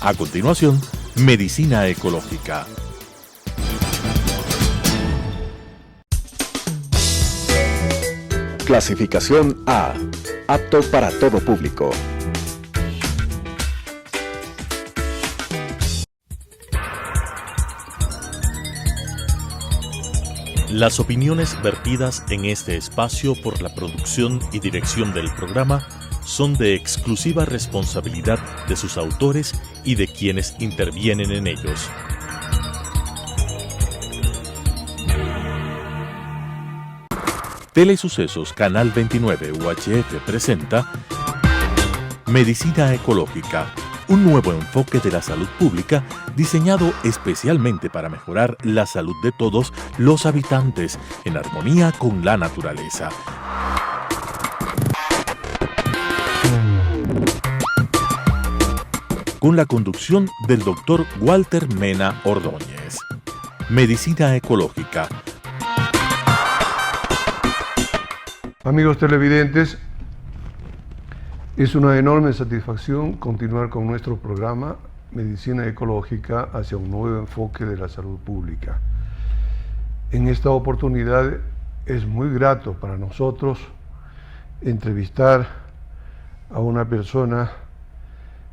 A continuación, Medicina Ecológica. Clasificación A. Apto para todo público. Las opiniones vertidas en este espacio por la producción y dirección del programa son de exclusiva responsabilidad de sus autores y de quienes intervienen en ellos. Telesucesos Canal 29 UHF presenta Medicina Ecológica, un nuevo enfoque de la salud pública diseñado especialmente para mejorar la salud de todos los habitantes en armonía con la naturaleza. Con la conducción del Dr. Walter Mena Ordóñez. Medicina Ecológica. Amigos televidentes, es una enorme satisfacción continuar con nuestro programa Medicina Ecológica hacia un nuevo enfoque de la salud pública. En esta oportunidad es muy grato para nosotros entrevistar a una persona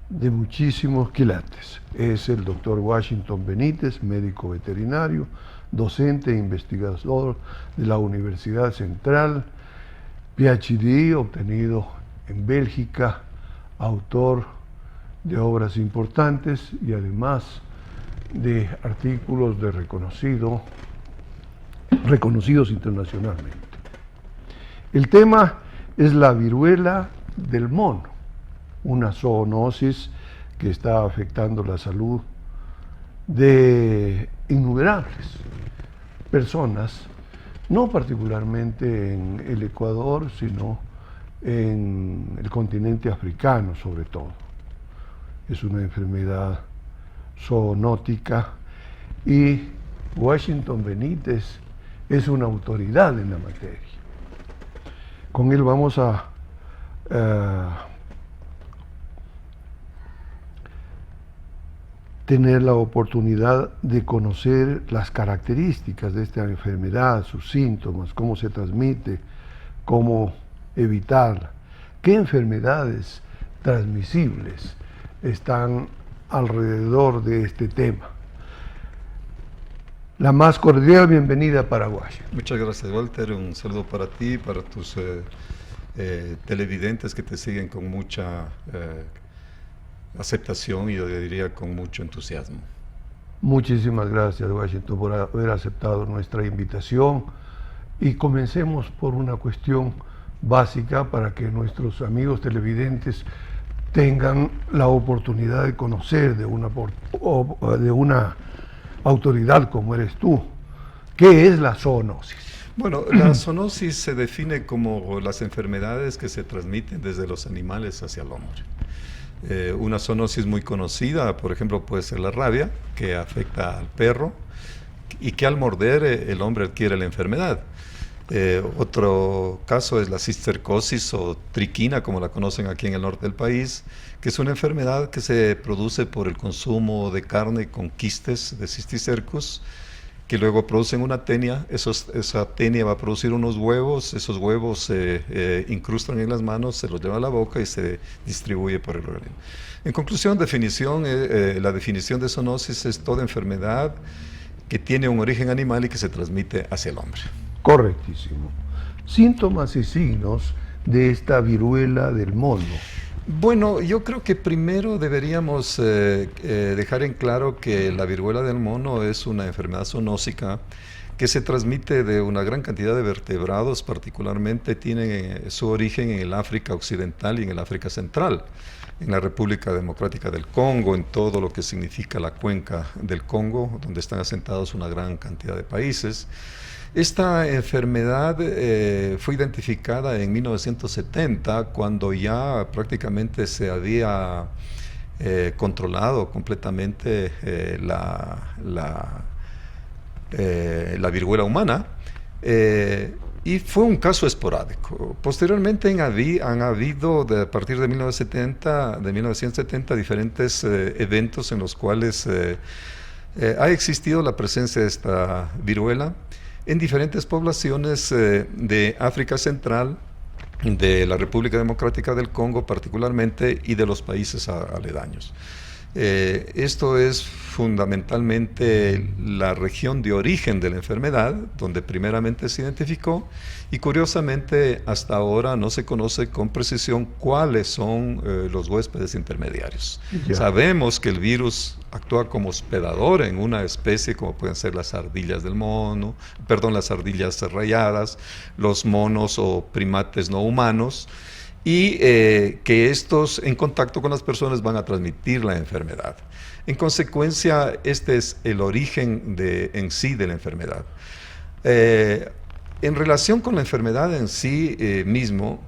de muchísimos quilates. Es el Dr. Washington Benítez, médico veterinario, docente e investigador de la Universidad Central, PhD obtenido en Bélgica, autor de obras importantes y además de artículos de reconocidos internacionalmente. El tema es la viruela del mono, una zoonosis que está afectando la salud de innumerables personas, no particularmente en el Ecuador, sino en el continente africano sobre todo. Es una enfermedad zoonótica y Washington Benítez es una autoridad en la materia. Con él vamos a tener la oportunidad de conocer las características de esta enfermedad, sus síntomas, cómo se transmite, cómo evitarla, qué enfermedades transmisibles están alrededor de este tema. La más cordial bienvenida a Paraguay. Muchas gracias, Walter. Un saludo para ti, para tus televidentes que te siguen con mucha aceptación y yo diría con mucho entusiasmo. Muchísimas gracias, Washington, por haber aceptado nuestra invitación y comencemos por una cuestión básica para que nuestros amigos televidentes tengan la oportunidad de conocer de una autoridad como eres tú. ¿Qué es la zoonosis? Bueno, la zoonosis se define como las enfermedades que se transmiten desde los animales hacia el hombre. Una zoonosis muy conocida, por ejemplo, puede ser la rabia, que afecta al perro y que al morder el hombre adquiere la enfermedad. Otro caso es la cistercosis o triquina, como la conocen aquí en el norte del país, que es una enfermedad que se produce por el consumo de carne con quistes de cisticercus, que luego producen una tenia. Esa tenia va a producir unos huevos, esos huevos se incrustan en las manos, se los lleva a la boca y se distribuye por el organismo. En conclusión, la definición de zoonosis es toda enfermedad que tiene un origen animal y que se transmite hacia el hombre. Correctísimo. Síntomas y signos de esta viruela del mono. Bueno, yo creo que primero deberíamos dejar en claro que la viruela del mono es una enfermedad zoonósica que se transmite de una gran cantidad de vertebrados, particularmente tiene su origen en el África Occidental y en el África Central, en la República Democrática del Congo, en todo lo que significa la cuenca del Congo, donde están asentados una gran cantidad de países. Esta enfermedad fue identificada en 1970, cuando ya prácticamente se había controlado completamente la viruela humana. Y fue un caso esporádico. Posteriormente han habido, a partir de 1970 diferentes eventos en los cuales ha existido la presencia de esta viruela en diferentes poblaciones de África Central, de la República Democrática del Congo particularmente, y de los países aledaños. Esto es fundamentalmente la región de origen de la enfermedad, donde primeramente se identificó, y curiosamente hasta ahora no se conoce con precisión cuáles son los huéspedes intermediarios. Ya. Sabemos que el virus actúa como hospedador en una especie como pueden ser las ardillas las ardillas rayadas, los monos o primates no humanos, y que estos en contacto con las personas van a transmitir la enfermedad. En consecuencia, este es el origen en sí de la enfermedad. En relación con la enfermedad en sí mismo,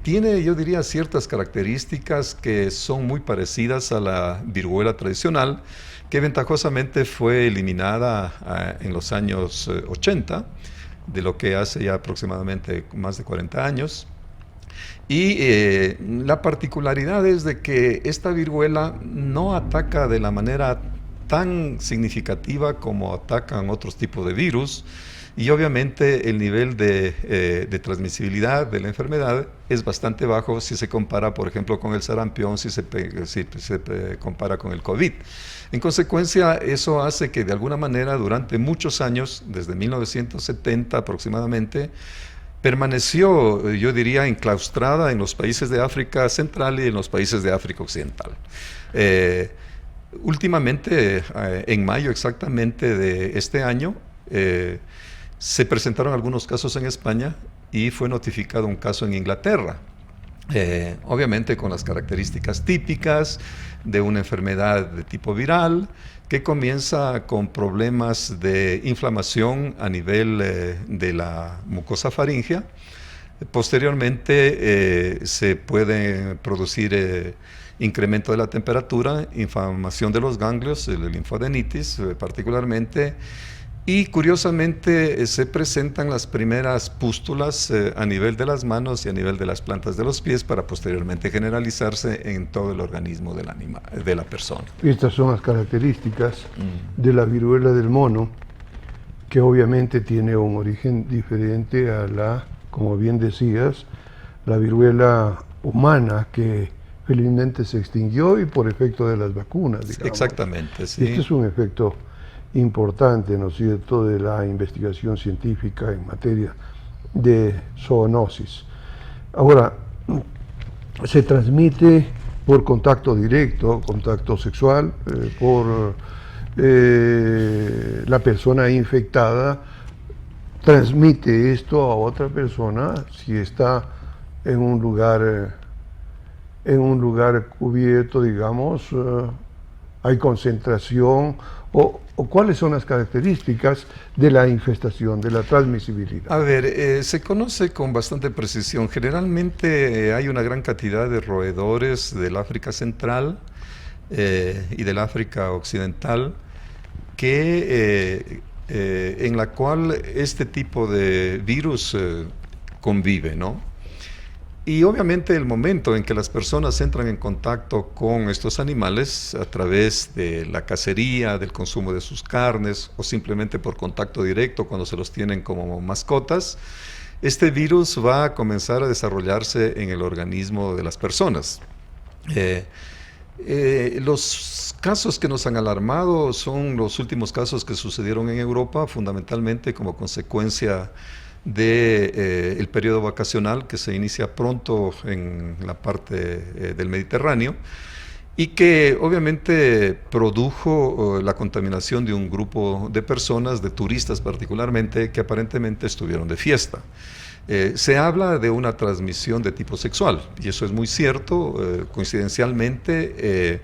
tiene, yo diría, ciertas características que son muy parecidas a la viruela tradicional, que ventajosamente fue eliminada en los años 80, de lo que hace ya aproximadamente más de 40 años. Y la particularidad es de que esta viruela no ataca de la manera tan significativa como atacan otros tipos de virus, y obviamente el nivel de transmisibilidad de la enfermedad es bastante bajo si se compara, por ejemplo, con el sarampión, si se compara con el COVID. En consecuencia, eso hace que de alguna manera durante muchos años, desde 1970 aproximadamente, permaneció, yo diría, enclaustrada en los países de África Central y en los países de África Occidental. Últimamente, en mayo exactamente de este año, se presentaron algunos casos en España y fue notificado un caso en Inglaterra. Obviamente con las características típicas de una enfermedad de tipo viral, que comienza con problemas de inflamación a nivel de la mucosa faríngea. Posteriormente se puede producir incremento de la temperatura, inflamación de los ganglios, la linfadenitis particularmente, y curiosamente se presentan las primeras pústulas a nivel de las manos y a nivel de las plantas de los pies, para posteriormente generalizarse en todo el organismo de la persona. Estas son las características de la viruela del mono, que obviamente tiene un origen diferente a la, como bien decías, la viruela humana, que felizmente se extinguió y por efecto de las vacunas, digamos. Exactamente, sí. Este es un efecto importante, ¿no es cierto?, de la investigación científica en materia de zoonosis. Ahora, se transmite por contacto directo, contacto sexual, por la persona infectada transmite esto a otra persona si está en un lugar cubierto, digamos, hay concentración, o cuáles son las características de la infestación, de la transmisibilidad. A ver, se conoce con bastante precisión. Generalmente hay una gran cantidad de roedores del África Central y del África Occidental en la cual este tipo de virus convive, ¿no? Y obviamente el momento en que las personas entran en contacto con estos animales a través de la cacería, del consumo de sus carnes, o simplemente por contacto directo cuando se los tienen como mascotas, este virus va a comenzar a desarrollarse en el organismo de las personas. Los casos que nos han alarmado son los últimos casos que sucedieron en Europa, fundamentalmente como consecuencia del periodo vacacional que se inicia pronto en la parte del Mediterráneo, y que obviamente produjo la contaminación de un grupo de personas, de turistas particularmente, que aparentemente estuvieron de fiesta. Se habla de una transmisión de tipo sexual, y eso es muy cierto. Coincidencialmente,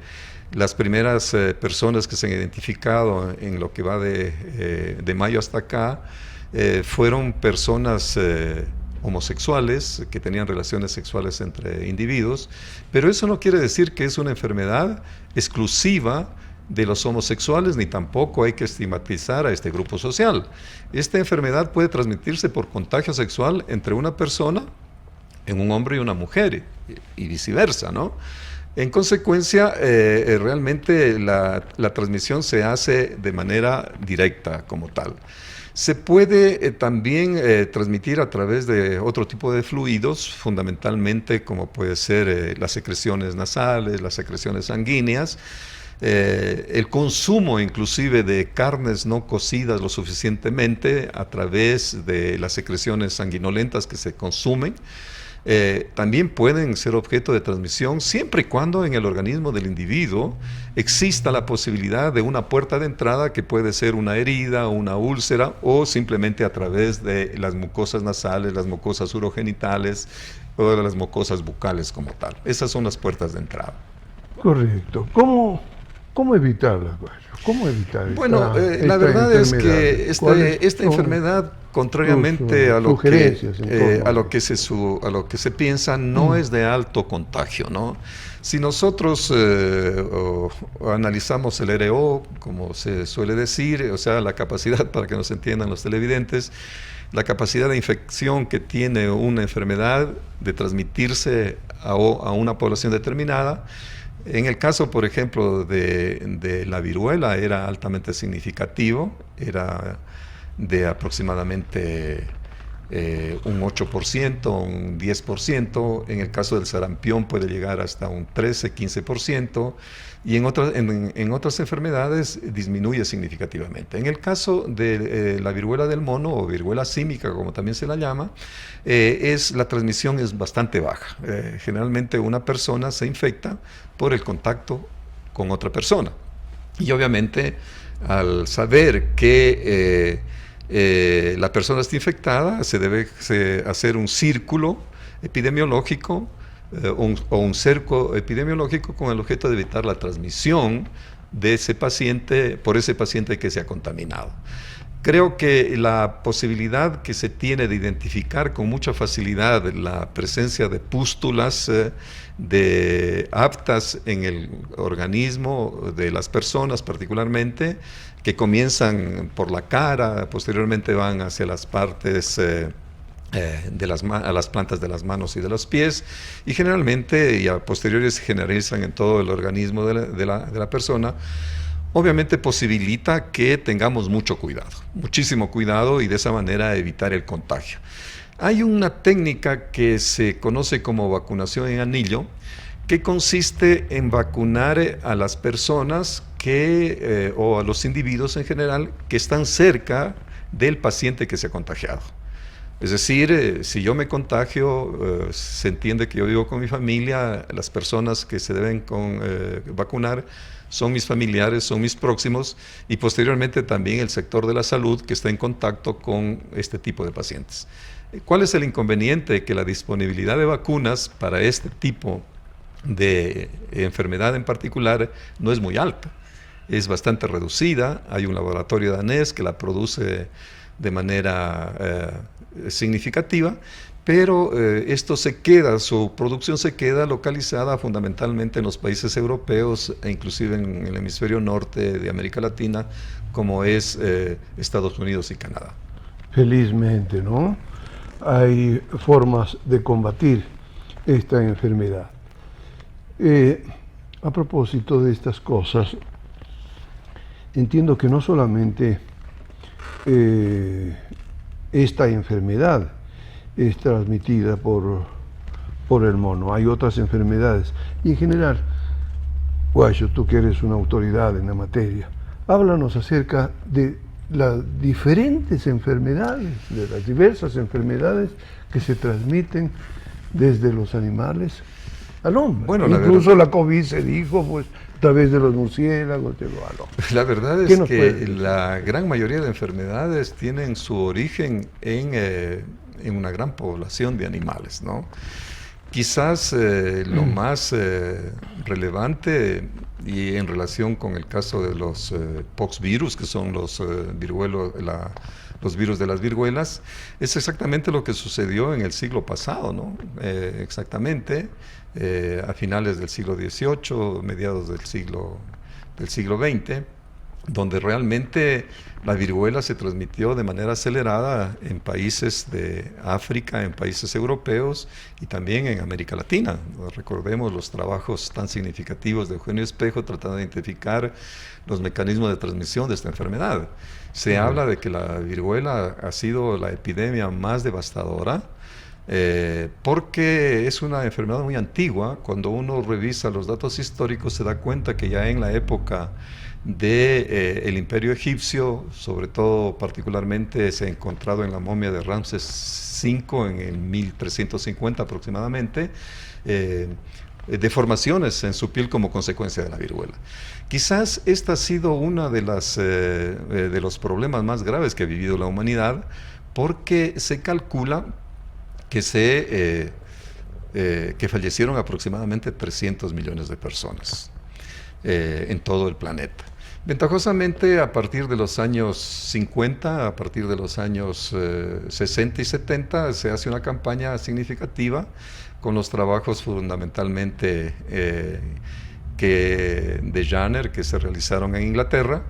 las primeras personas que se han identificado en lo que va de mayo hasta acá fueron personas homosexuales que tenían relaciones sexuales entre individuos, pero eso no quiere decir que es una enfermedad exclusiva de los homosexuales, ni tampoco hay que estigmatizar a este grupo social. Esta enfermedad puede transmitirse por contagio sexual entre una persona, en un hombre y una mujer, y viceversa, ¿no? En consecuencia, realmente la transmisión se hace de manera directa como tal. Se puede también transmitir a través de otro tipo de fluidos, fundamentalmente como puede ser las secreciones nasales, las secreciones sanguíneas, el consumo inclusive de carnes no cocidas lo suficientemente a través de las secreciones sanguinolentas que se consumen. También pueden ser objeto de transmisión siempre y cuando en el organismo del individuo exista la posibilidad de una puerta de entrada que puede ser una herida, una úlcera o simplemente a través de las mucosas nasales, las mucosas urogenitales o las mucosas bucales como tal. Esas son las puertas de entrada. Correcto. ¿Cómo evitarla? ¿Cómo evitar Bueno, la verdad es que esta enfermedad, contrariamente a lo que se piensa, no es de alto contagio, ¿no? Si nosotros analizamos el RO, como se suele decir, o sea, la capacidad, para que nos entiendan los televidentes, la capacidad de infección que tiene una enfermedad de transmitirse a una población determinada, en el caso, por ejemplo, de la viruela era altamente significativo, era de aproximadamente un 8%, un 10%, en el caso del sarampión puede llegar hasta un 13-15%, y en otras enfermedades disminuye significativamente. En el caso de la viruela del mono o viruela símica, como también se la llama, la transmisión es bastante baja. Generalmente una persona se infecta por el contacto con otra persona. Y obviamente al saber que la persona está infectada, se debe hacer un círculo epidemiológico o un cerco epidemiológico con el objeto de evitar la transmisión de ese paciente por ese paciente que se ha contaminado. Creo que la posibilidad que se tiene de identificar con mucha facilidad la presencia de pústulas aptas en el organismo de las personas particularmente, que comienzan por la cara, posteriormente van hacia las partes a las plantas de las manos y de los pies, y generalmente y a posteriores se generalizan en todo el organismo de la persona. Obviamente posibilita que tengamos mucho cuidado, muchísimo cuidado, y de esa manera evitar el contagio. Hay una técnica que se conoce como vacunación en anillo, que consiste en vacunar a las personas o a los individuos en general que están cerca del paciente que se ha contagiado. Es decir, si yo me contagio, se entiende que yo vivo con mi familia, las personas que se deben vacunar son mis familiares, son mis próximos, y posteriormente también el sector de la salud que está en contacto con este tipo de pacientes. ¿Cuál es el inconveniente? Que la disponibilidad de vacunas para este tipo de enfermedad en particular no es muy alta, es bastante reducida. Hay un laboratorio danés que la produce de manera significativa, pero su producción se queda localizada fundamentalmente en los países europeos e inclusive en el hemisferio norte de América Latina, como es Estados Unidos y Canadá. Felizmente, ¿no? Hay formas de combatir esta enfermedad. A propósito de estas cosas, entiendo que no solamente esta enfermedad es transmitida por el mono, hay otras enfermedades. Y en general, Guacho, tú que eres una autoridad en la materia, háblanos acerca de las diferentes enfermedades, de las diversas enfermedades que se transmiten desde los animales al hombre. Bueno, incluso la COVID se dijo, pues, a través de los murciélagos llegó al hombre. La verdad es que la gran mayoría de enfermedades tienen su origen en una gran población de animales, ¿no? Quizás lo más relevante, y en relación con el caso de los poxvirus, que son los virus de las viruelas, es exactamente lo que sucedió en el siglo pasado, ¿no? Exactamente, a finales del siglo XVIII, mediados del siglo del siglo XX, donde realmente la viruela se transmitió de manera acelerada en países de África, en países europeos y también en América Latina. Recordemos los trabajos tan significativos de Eugenio Espejo tratando de identificar los mecanismos de transmisión de esta enfermedad. Se habla de que la viruela ha sido la epidemia más devastadora porque es una enfermedad muy antigua. Cuando uno revisa los datos históricos se da cuenta que ya en la época del Imperio Egipcio, sobre todo particularmente se ha encontrado en la momia de Ramsés V en el 1350 aproximadamente, deformaciones en su piel como consecuencia de la viruela. Quizás esta ha sido una de los problemas más graves que ha vivido la humanidad, porque se calcula que fallecieron aproximadamente 300 millones de personas en todo el planeta. Ventajosamente, a partir de los años 50, a partir de los años 60 y 70, se hace una campaña significativa con los trabajos fundamentalmente de Jenner, que se realizaron en Inglaterra,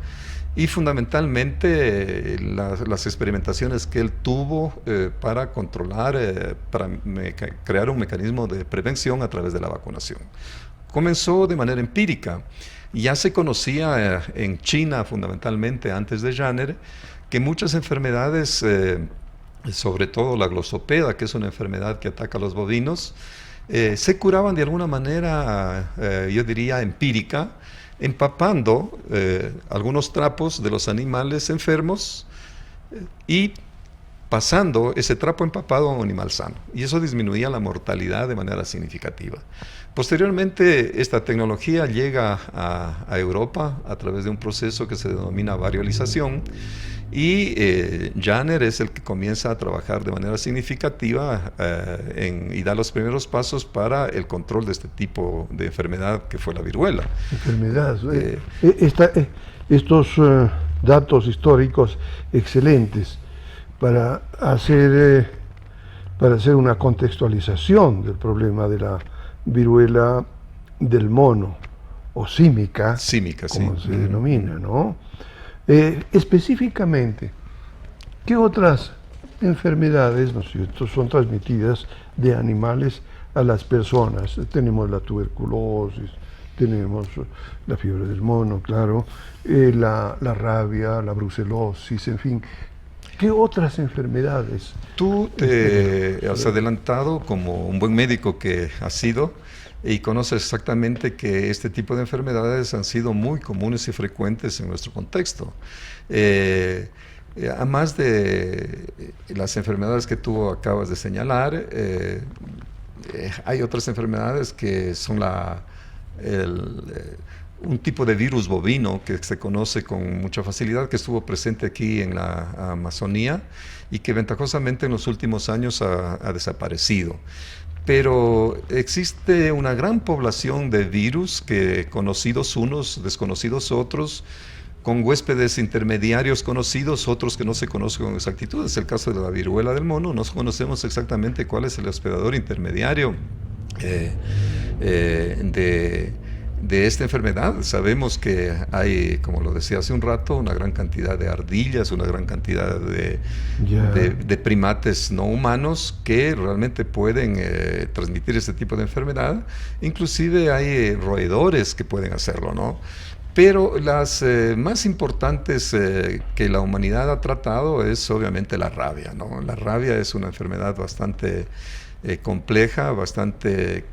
y fundamentalmente las experimentaciones que él tuvo para controlar, para crear un mecanismo de prevención a través de la vacunación. Comenzó de manera empírica. Ya se conocía en China, fundamentalmente antes de Jenner, que muchas enfermedades, sobre todo la glosopeda, que es una enfermedad que ataca a los bovinos, se curaban de alguna manera, yo diría, empírica, empapando algunos trapos de los animales enfermos y pasando ese trapo empapado a un animal sano. Y eso disminuía la mortalidad de manera significativa. Posteriormente, esta tecnología llega a Europa a través de un proceso que se denomina variolización, y Jenner es el que comienza a trabajar de manera significativa y da los primeros pasos para el control de este tipo de enfermedad que fue la viruela. Estos datos históricos excelentes para hacer una contextualización del problema de la viruela del mono, o símica, como se denomina, ¿no? Específicamente, ¿qué otras enfermedades, ¿no es cierto?, son transmitidas de animales a las personas? Tenemos la tuberculosis, tenemos la fiebre del mono, claro, la rabia, la brucelosis, en fin. ¿Qué otras enfermedades? Tú te has adelantado como un buen médico que has sido y conoces exactamente que este tipo de enfermedades han sido muy comunes y frecuentes en nuestro contexto. Además de las enfermedades que tú acabas de señalar, hay otras enfermedades que son un tipo de virus bovino que se conoce con mucha facilidad, que estuvo presente aquí en la Amazonía y que ventajosamente en los últimos años ha desaparecido. Pero existe una gran población de virus, que conocidos unos, desconocidos otros, con huéspedes intermediarios conocidos, otros que no se conocen con exactitud. Es el caso de la viruela del mono. No conocemos exactamente cuál es el hospedador intermediario de esta enfermedad. Sabemos que hay, como lo decía hace un rato, una gran cantidad de ardillas, una gran cantidad de primates no humanos que realmente pueden transmitir este tipo de enfermedad. Inclusive hay roedores que pueden hacerlo, ¿no? Pero las más importantes que la humanidad ha tratado es obviamente la rabia, ¿no? La rabia es una enfermedad bastante compleja,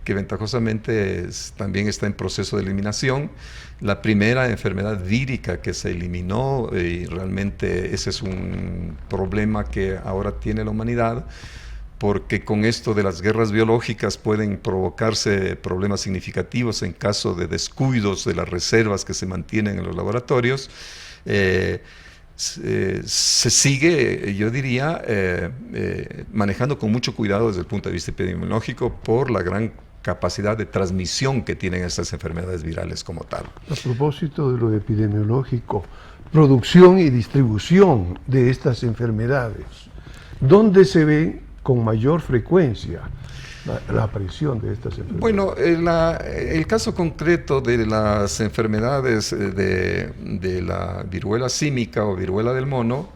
que ventajosamente también está en proceso de eliminación. La primera enfermedad vírica que se eliminó, y realmente ese es un problema que ahora tiene la humanidad, porque con esto de las guerras biológicas pueden provocarse problemas significativos en caso de descuidos de las reservas que se mantienen en los laboratorios. Se sigue, yo diría, manejando con mucho cuidado desde el punto de vista epidemiológico por la gran capacidad de transmisión que tienen estas enfermedades virales como tal. A propósito de lo epidemiológico, producción y distribución de estas enfermedades, ¿dónde se ven con mayor frecuencia la aparición de estas enfermedades? Bueno, el caso concreto de las enfermedades de la viruela símica o viruela del mono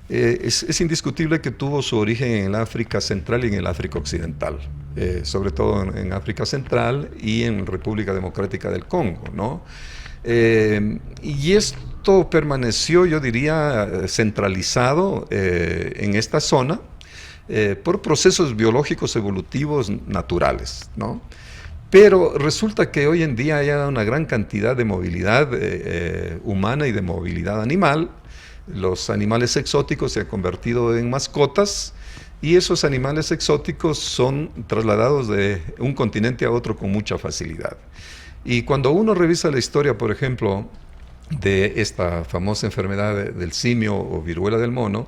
es indiscutible que tuvo su origen en el África Central y en el África Occidental, sobre todo en África Central y en República Democrática del Congo, ¿no? Y esto permaneció, yo diría, centralizado en esta zona por procesos biológicos evolutivos naturales, ¿no? Pero resulta que hoy en día hay una gran cantidad de movilidad humana y de movilidad animal. Los animales exóticos se han convertido en mascotas y esos animales exóticos son trasladados de un continente a otro con mucha facilidad. Y cuando uno revisa la historia, por ejemplo, de esta famosa enfermedad del simio o viruela del mono,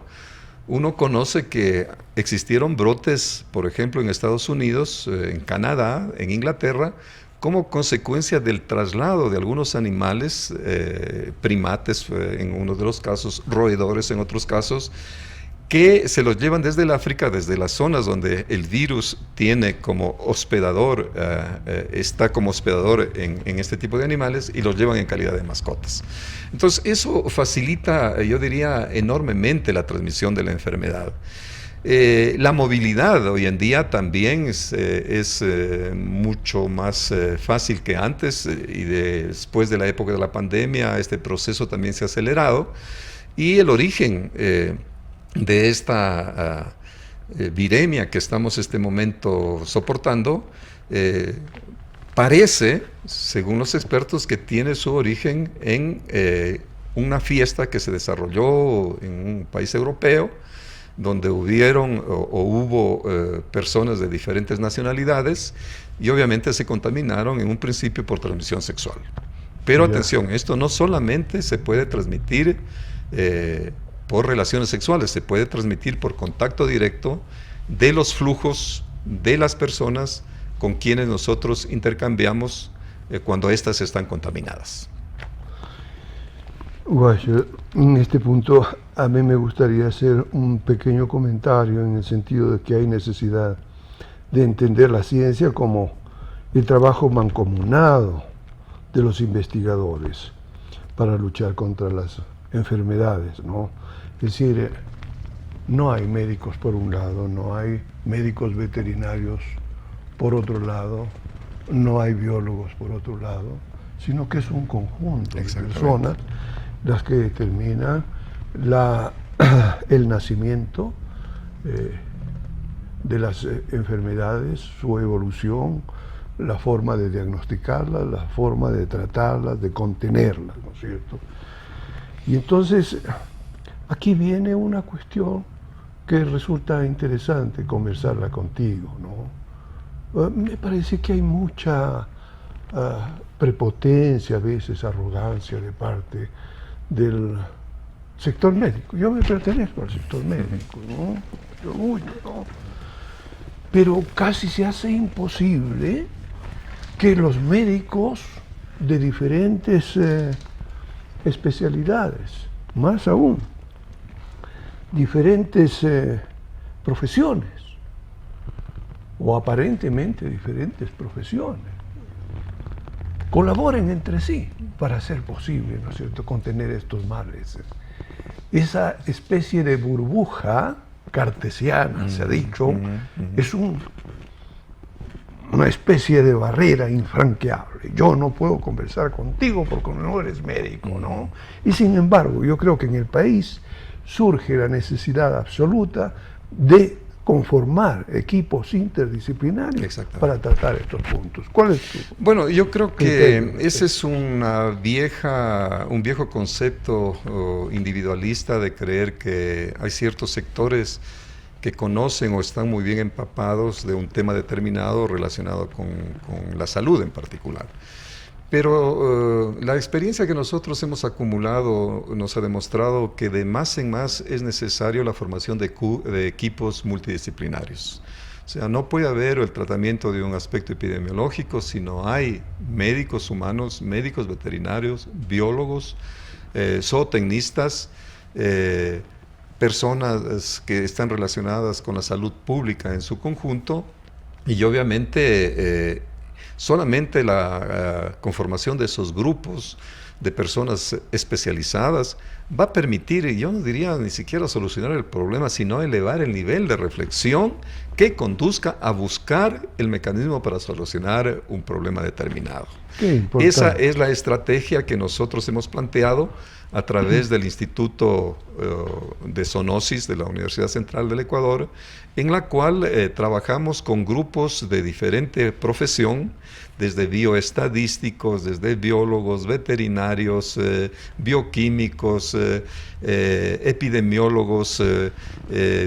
uno conoce que existieron brotes, por ejemplo, en Estados Unidos, en Canadá, en Inglaterra, como consecuencia del traslado de algunos animales, primates en uno de los casos, roedores en otros casos, que se los llevan desde el África, desde las zonas donde el virus tiene como hospedador, está como hospedador en este tipo de animales y los llevan en calidad de mascotas. Entonces eso facilita, yo diría, enormemente la transmisión de la enfermedad. La movilidad hoy en día también es mucho más fácil que antes y después de la época de la pandemia este proceso también se ha acelerado y el origen de esta viremia que estamos en este momento soportando parece, según los expertos, que tiene su origen en una fiesta que se desarrolló en un país europeo donde hubo personas de diferentes nacionalidades y obviamente se contaminaron en un principio por transmisión sexual. Pero atención, esto no solamente se puede transmitir por relaciones sexuales, se puede transmitir por contacto directo de los flujos de las personas con quienes nosotros intercambiamos cuando éstas están contaminadas. Guacho, en este punto a mí me gustaría hacer un pequeño comentario en el sentido de que hay necesidad de entender la ciencia como el trabajo mancomunado de los investigadores para luchar contra las enfermedades, ¿no? Es decir, no hay médicos por un lado, no hay médicos veterinarios por otro lado, no hay biólogos por otro lado, sino que es un conjunto de personas las que determinan el nacimiento de las enfermedades, su evolución, la forma de diagnosticarlas, la forma de tratarlas, de contenerlas, ¿no es cierto? Y entonces, aquí viene una cuestión que resulta interesante conversarla contigo, ¿no? Me parece que hay mucha prepotencia, a veces arrogancia de parte del sector médico. Yo me pertenezco al sector médico, ¿no? Orgullo, ¿no? Pero casi se hace imposible que los médicos de diferentes especialidades, más aún, diferentes profesiones, o aparentemente diferentes profesiones, colaboren entre sí para hacer posible, ¿no es cierto?, contener estos males. Esa especie de burbuja cartesiana, se ha dicho, es una especie de barrera infranqueable. Yo no puedo conversar contigo porque no eres médico, ¿no? Y sin embargo, yo creo que en el país surge la necesidad absoluta de conformar equipos interdisciplinarios para tratar estos puntos. ¿Cuál es tu Bueno, yo creo que criterio? ese es un viejo concepto individualista de creer que hay ciertos sectores que conocen o están muy bien empapados de un tema determinado relacionado con la salud en particular. Pero la experiencia que nosotros hemos acumulado nos ha demostrado que de más en más es necesario la formación de equipos multidisciplinarios. O sea, no puede haber el tratamiento de un aspecto epidemiológico si no hay médicos humanos, médicos veterinarios, biólogos, zootecnistas, personas que están relacionadas con la salud pública en su conjunto, y obviamente solamente la conformación de esos grupos de personas especializadas va a permitir, y yo no diría ni siquiera solucionar el problema, sino elevar el nivel de reflexión que conduzca a buscar el mecanismo para solucionar un problema determinado. Esa es la estrategia que nosotros hemos planteado a través del Instituto de Zoonosis de la Universidad Central del Ecuador, en la cual trabajamos con grupos de diferente profesión, desde bioestadísticos, desde biólogos, veterinarios, bioquímicos, epidemiólogos,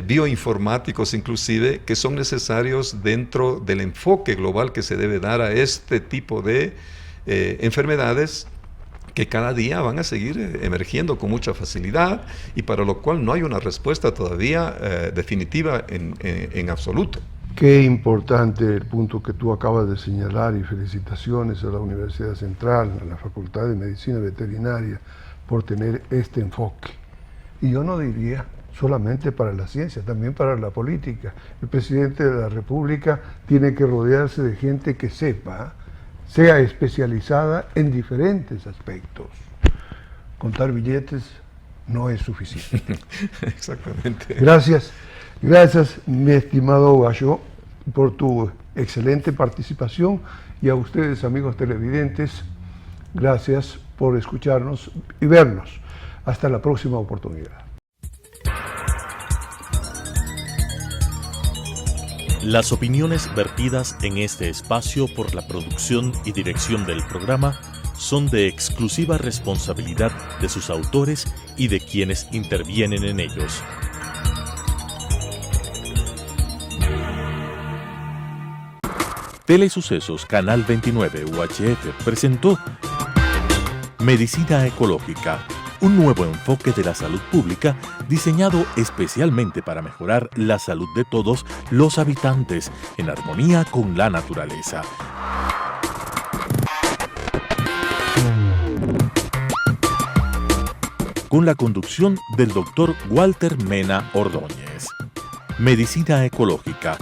bioinformáticos inclusive, que son necesarios dentro del enfoque global que se debe dar a este tipo de enfermedades que cada día van a seguir emergiendo con mucha facilidad y para lo cual no hay una respuesta todavía definitiva en absoluto. Qué importante el punto que tú acabas de señalar, y felicitaciones a la Universidad Central, a la Facultad de Medicina Veterinaria por tener este enfoque. Y yo no diría solamente para la ciencia, también para la política. El presidente de la República tiene que rodearse de gente que sepa, sea especializada en diferentes aspectos. Contar billetes no es suficiente. Exactamente. Gracias, mi estimado Guayo, por tu excelente participación, y a ustedes, amigos televidentes, gracias por escucharnos y vernos. Hasta la próxima oportunidad. Las opiniones vertidas en este espacio por la producción y dirección del programa son de exclusiva responsabilidad de sus autores y de quienes intervienen en ellos. Telesucesos Canal 29 UHF presentó Medicina Ecológica, un nuevo enfoque de la salud pública diseñado especialmente para mejorar la salud de todos los habitantes en armonía con la naturaleza. Con la conducción del Dr. Walter Mena Ordóñez. Medicina Ecológica,